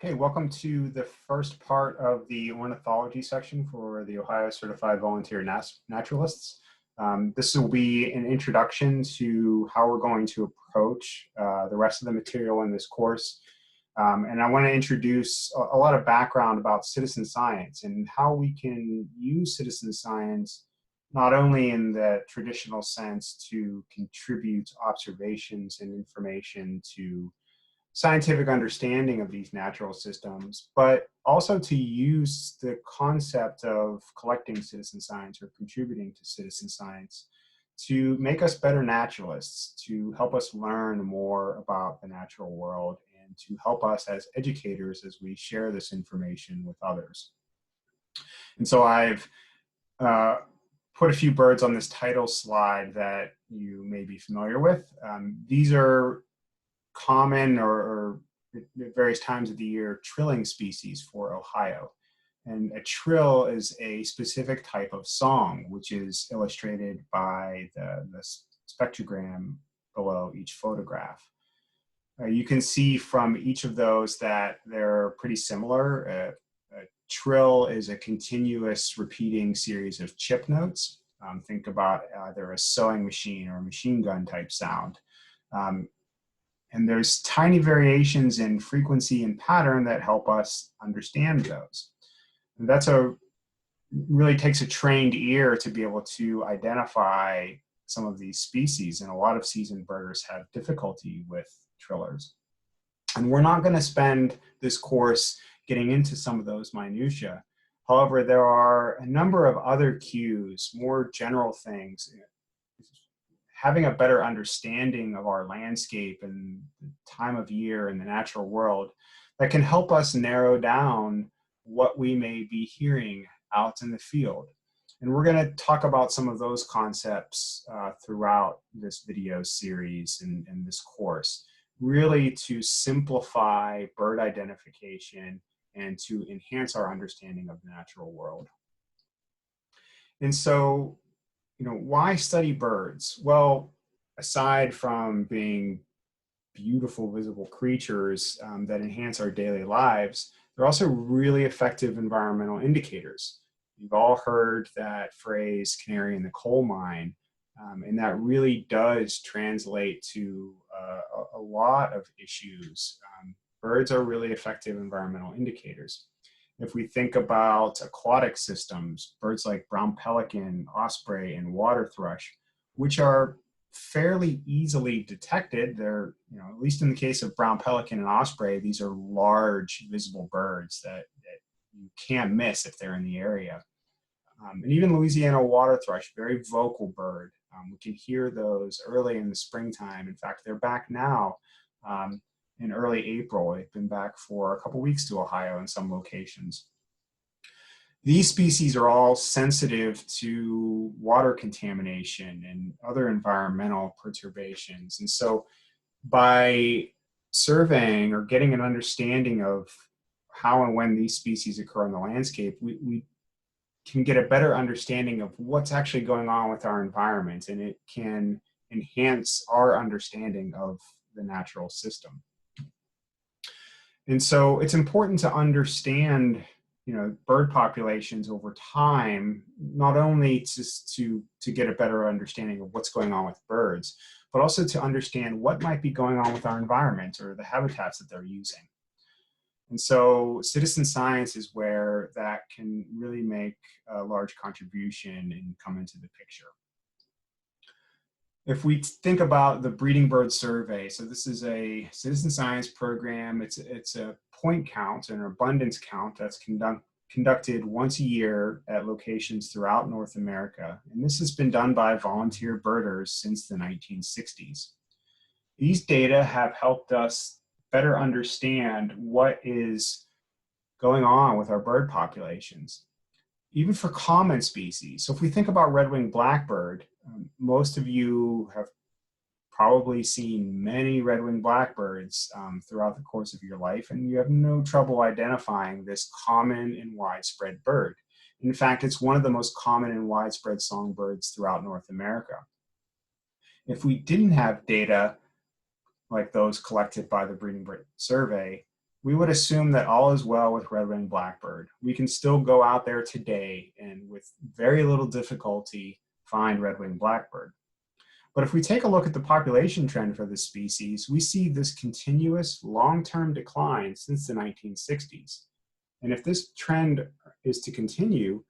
Okay, welcome to the first part of the ornithology section for the Ohio Certified Volunteer Naturalists. This will be an introduction to how we're going to approach the rest of the material in this course. And I want to introduce a lot of background about citizen science and how we can use citizen science not only in the traditional sense to contribute observations and information to scientific understanding of these natural systems, but also to use the concept of collecting citizen science or contributing to citizen science to make us better naturalists, to help us learn more about the natural world, and to help us as educators as we share this information with others. And so I've put a few birds on this title slide that you may be familiar with. These are common or at various times of the year trilling species for Ohio. And a trill is a specific type of song, which is illustrated by the spectrogram below each photograph. You can see from each of those that they're pretty similar. A trill is a continuous repeating series of chip notes. Think about either a sewing machine or a machine gun type sound. And there's tiny variations in frequency and pattern that help us understand those. And that's really takes a trained ear to be able to identify some of these species. And a lot of seasoned birders have difficulty with trillers. And we're not going to spend this course getting into some of those minutiae. However, there are a number of other cues, more general things. Having a better understanding of our landscape and the time of year and the natural world that can help us narrow down what we may be hearing out in the field. And we're going to talk about some of those concepts throughout this video series and this course, really to simplify bird identification and to enhance our understanding of the natural world. And so, why study birds? Well, aside from being beautiful, visible creatures that enhance our daily lives, they're also really effective environmental indicators. You've all heard that phrase, canary in the coal mine, and that really does translate to a lot of issues. Birds are really effective environmental indicators. If we think about aquatic systems, birds like brown pelican, osprey, and water thrush, which are fairly easily detected, they're, at least in the case of brown pelican and osprey, these are large visible birds that you can't miss if they're in the area. And even Louisiana water thrush, very vocal bird. We can hear those early in the springtime. In fact, they're back now. In early April. They've been back for a couple weeks to Ohio in some locations. These species are all sensitive to water contamination and other environmental perturbations. And so by surveying or getting an understanding of how and when these species occur in the landscape, we can get a better understanding of what's actually going on with our environment, and it can enhance our understanding of the natural system. And so it's important to understand, bird populations over time, not only just to get a better understanding of what's going on with birds, but also to understand what might be going on with our environment or the habitats that they're using. And so citizen science is where that can really make a large contribution and come into the picture. If we think about the breeding bird survey, so this is a citizen science program. It's a point count, an abundance count that's conducted once a year at locations throughout North America. And this has been done by volunteer birders since the 1960s. These data have helped us better understand what is going on with our bird populations, even for common species. So if we think about red-winged blackbird, most of you have probably seen many red-winged blackbirds throughout the course of your life, and you have no trouble identifying this common and widespread bird. In fact, it's one of the most common and widespread songbirds throughout North America. If we didn't have data like those collected by the Breeding Bird Survey, we would assume that all is well with red-winged blackbird. We can still go out there today and with very little difficulty find red-winged blackbird. But if we take a look at the population trend for this species, we see this continuous long-term decline since the 1960s. And if this trend is to continue,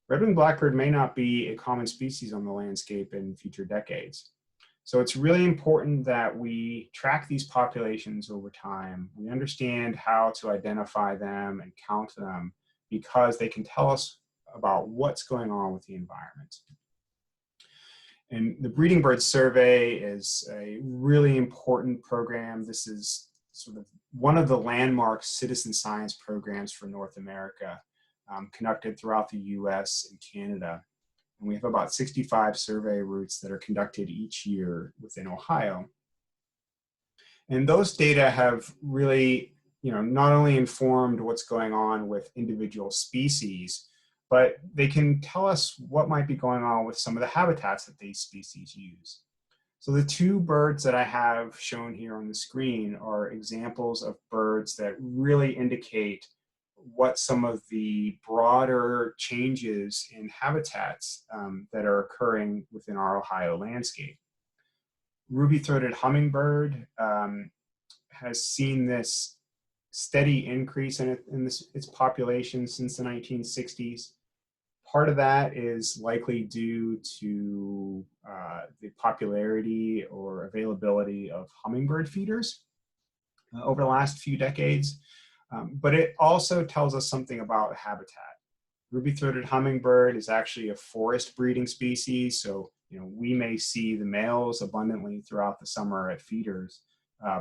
red-winged blackbird may not be a common species on the landscape in future decades. So it's really important that we track these populations over time. We understand how to identify them and count them because they can tell us about what's going on with the environment. And the Breeding Bird Survey is a really important program. This is sort of one of the landmark citizen science programs for North America, conducted throughout the US and Canada. And we have about 65 survey routes that are conducted each year within Ohio. And those data have really, not only informed what's going on with individual species, but they can tell us what might be going on with some of the habitats that these species use. So the two birds that I have shown here on the screen are examples of birds that really indicate what some of the broader changes in habitats that are occurring within our Ohio landscape. Ruby-throated hummingbird has seen this steady increase in its population since the 1960s. Part of that is likely due to the popularity or availability of hummingbird feeders over the last few decades. But it also tells us something about habitat. Ruby-throated hummingbird is actually a forest breeding species, so we may see the males abundantly throughout the summer at feeders,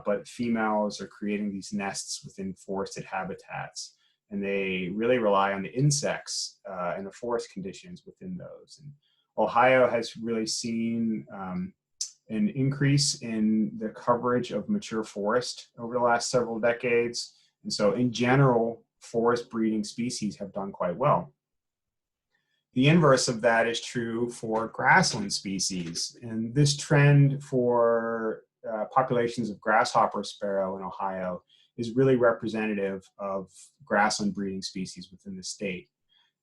but females are creating these nests within forested habitats, and they really rely on the insects and the forest conditions within those. And Ohio has really seen an increase in the coverage of mature forest over the last several decades. And so in general, forest breeding species have done quite well. The inverse of that is true for grassland species. And this trend for populations of grasshopper sparrow in Ohio is really representative of grassland breeding species within the state.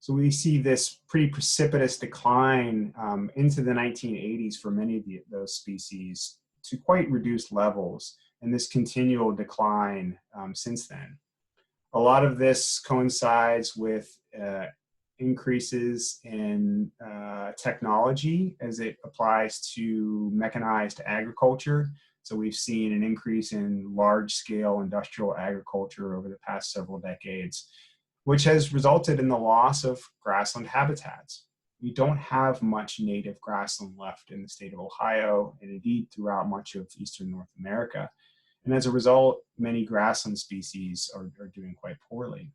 So we see this pretty precipitous decline into the 1980s for many of those species to quite reduced levels, and this continual decline since then. A lot of this coincides with increases in technology as it applies to mechanized agriculture. So we've seen an increase in large-scale industrial agriculture over the past several decades, which has resulted in the loss of grassland habitats. We don't have much native grassland left in the state of Ohio, and indeed throughout much of eastern North America. And as a result, many grassland species are doing quite poorly.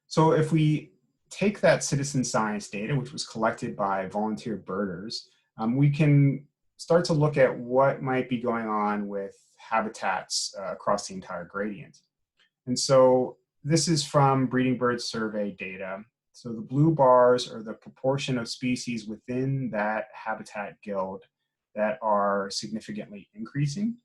So if we take that citizen science data, which was collected by volunteer birders, we can start to look at what might be going on with habitats across the entire gradient. And so this is from Breeding Bird Survey data. So the blue bars are the proportion of species within that habitat guild that are significantly increasing.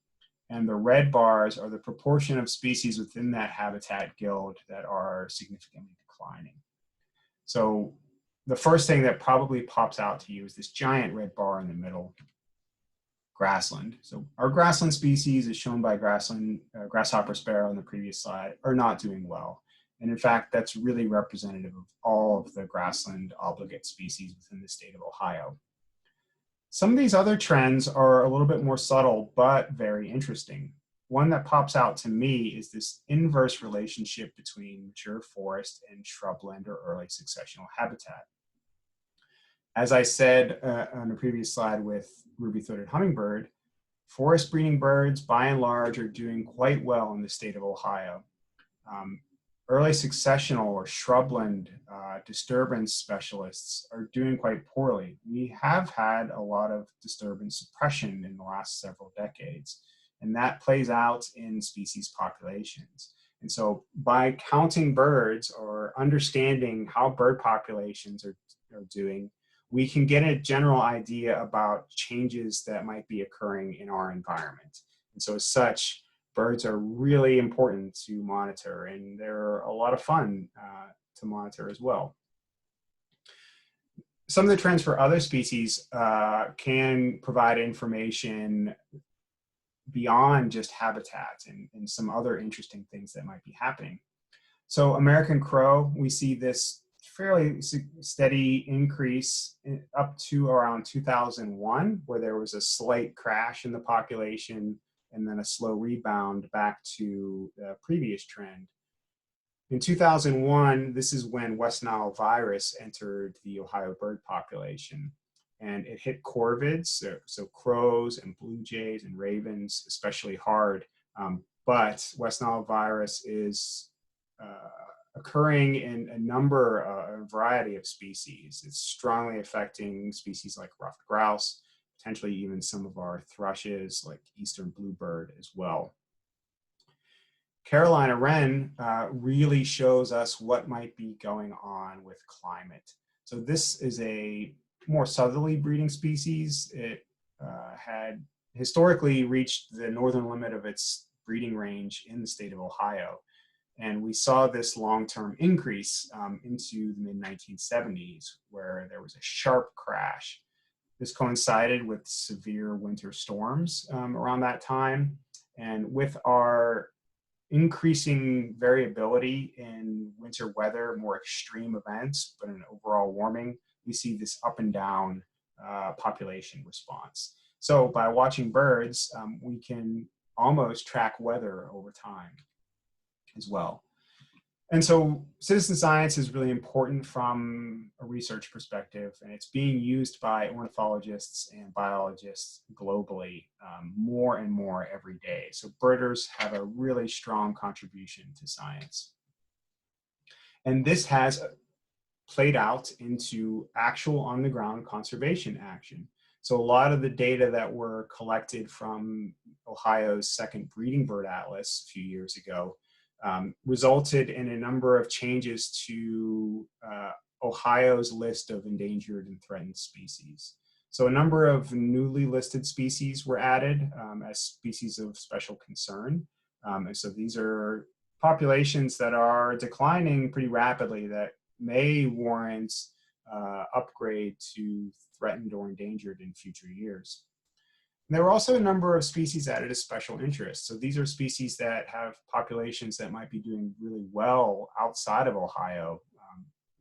And the red bars are the proportion of species within that habitat guild that are significantly declining. So the first thing that probably pops out to you is this giant red bar in the middle, grassland. So our grassland species, as shown by grasshopper sparrow on the previous slide, are not doing well. And in fact, that's really representative of all of the grassland obligate species within the state of Ohio. Some of these other trends are a little bit more subtle, but very interesting. One that pops out to me is this inverse relationship between mature forest and shrubland or early successional habitat. As I said on the previous slide with ruby-throated hummingbird, forest breeding birds, by and large, are doing quite well in the state of Ohio. Early successional or shrubland disturbance specialists are doing quite poorly. We have had a lot of disturbance suppression in the last several decades, and that plays out in species populations. And so by counting birds or understanding how bird populations are doing, we can get a general idea about changes that might be occurring in our environment. And so as such, birds are really important to monitor, and they're a lot of fun to monitor as well. Some of the trends for other species can provide information beyond just habitats and some other interesting things that might be happening. So American crow, we see this fairly steady increase up to around 2001, where there was a slight crash in the population and then a slow rebound back to the previous trend. In 2001, this is when West Nile virus entered the Ohio bird population, and it hit corvids, so crows and blue jays and ravens, especially hard. But West Nile virus is occurring in a variety of species. It's strongly affecting species like ruffed grouse, potentially even some of our thrushes like eastern bluebird as well. Carolina wren really shows us what might be going on with climate. So this is a more southerly breeding species. It had historically reached the northern limit of its breeding range in the state of Ohio. And we saw this long-term increase into the mid-1970s, where there was a sharp crash. This coincided with severe winter storms around that time. And with our increasing variability in winter weather, more extreme events, but an overall warming, we see this up and down population response. So by watching birds, we can almost track weather over time as well. And so citizen science is really important from a research perspective, and it's being used by ornithologists and biologists globally more and more every day. So birders have a really strong contribution to science. And this has played out into actual on-the-ground conservation action. So a lot of the data that were collected from Ohio's second breeding bird atlas a few years ago resulted in a number of changes to Ohio's list of endangered and threatened species. So a number of newly listed species were added as species of special concern. And so these are populations that are declining pretty rapidly that may warrant upgrade to threatened or endangered in future years. There were also a number of species added as special interest. So these are species that have populations that might be doing really well outside of Ohio,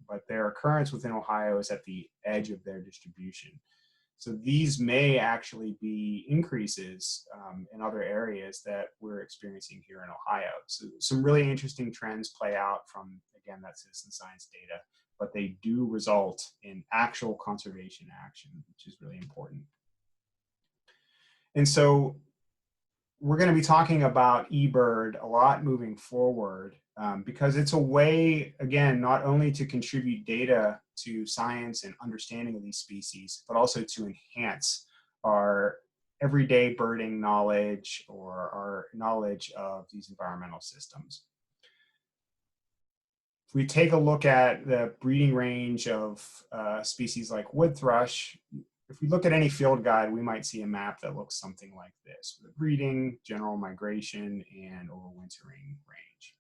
but their occurrence within Ohio is at the edge of their distribution. So these may actually be increases in other areas that we're experiencing here in Ohio. So some really interesting trends play out from, again, that citizen science data, but they do result in actual conservation action, which is really important. And so we're going to be talking about eBird a lot moving forward because it's a way, again, not only to contribute data to science and understanding of these species, but also to enhance our everyday birding knowledge or our knowledge of these environmental systems. If we take a look at the breeding range of species like wood thrush, if we look at any field guide, we might see a map that looks something like this, with breeding, general migration, and overwintering range.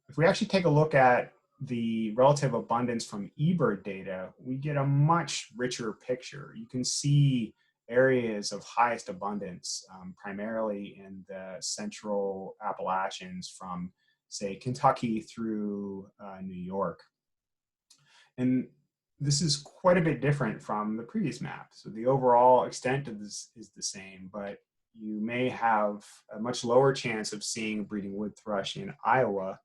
If we actually take a look at the relative abundance from eBird data, we get a much richer picture. You can see areas of highest abundance, primarily in the central Appalachians from, say, Kentucky through New York. And this is quite a bit different from the previous map. So the overall extent of this is the same, but you may have a much lower chance of seeing breeding wood thrush in Iowa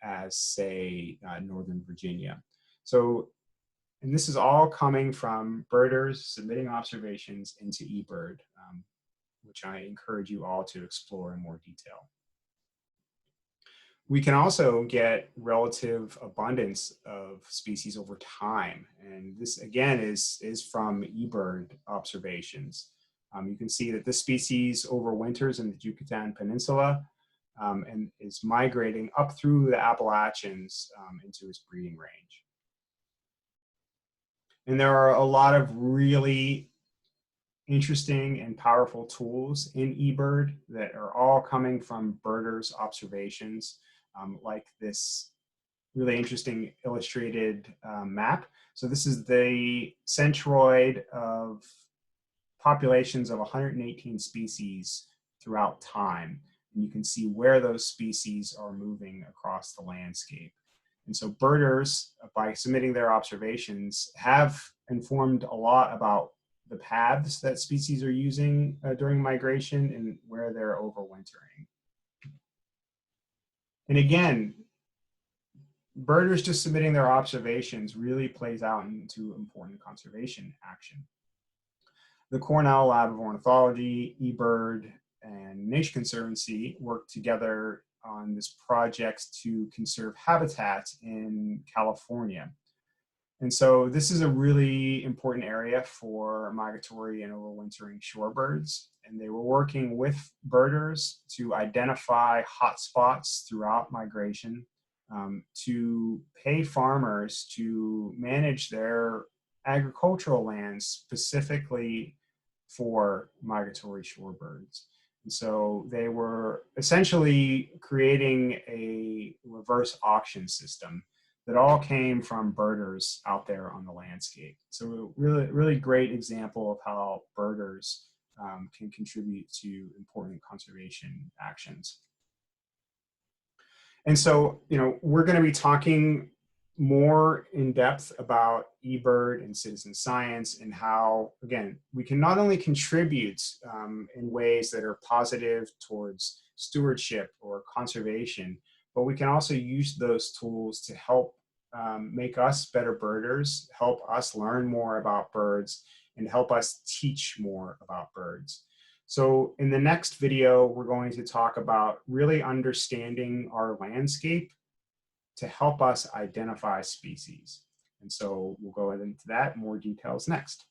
as, say, Northern Virginia. So, and this is all coming from birders submitting observations into eBird, which I encourage you all to explore in more detail. We can also get relative abundance of species over time. And this, again, is from eBird observations. You can see that this species overwinters in the Yucatan Peninsula and is migrating up through the Appalachians into its breeding range. And there are a lot of really interesting and powerful tools in eBird that are all coming from birders' observations, like this really interesting illustrated map. So this is the centroid of populations of 118 species throughout time. And you can see where those species are moving across the landscape. And so birders, by submitting their observations, have informed a lot about the paths that species are using during migration and where they're overwintering. And again, birders just submitting their observations really plays out into important conservation action. The Cornell Lab of Ornithology, eBird, and Nature Conservancy worked together on this project to conserve habitats in California. And so this is a really important area for migratory and overwintering shorebirds. And they were working with birders to identify hotspots throughout migration, to pay farmers to manage their agricultural lands specifically for migratory shorebirds. And so they were essentially creating a reverse auction system that all came from birders out there on the landscape. So really, really great example of how birders can contribute to important conservation actions. And so, we're going to be talking more in depth about eBird and citizen science and how, again, we can not only contribute in ways that are positive towards stewardship or conservation, but we can also use those tools to help make us better birders, help us learn more about birds, and help us teach more about birds. So in the next video, we're going to talk about really understanding our landscape to help us identify species. And so we'll go into that, more details next.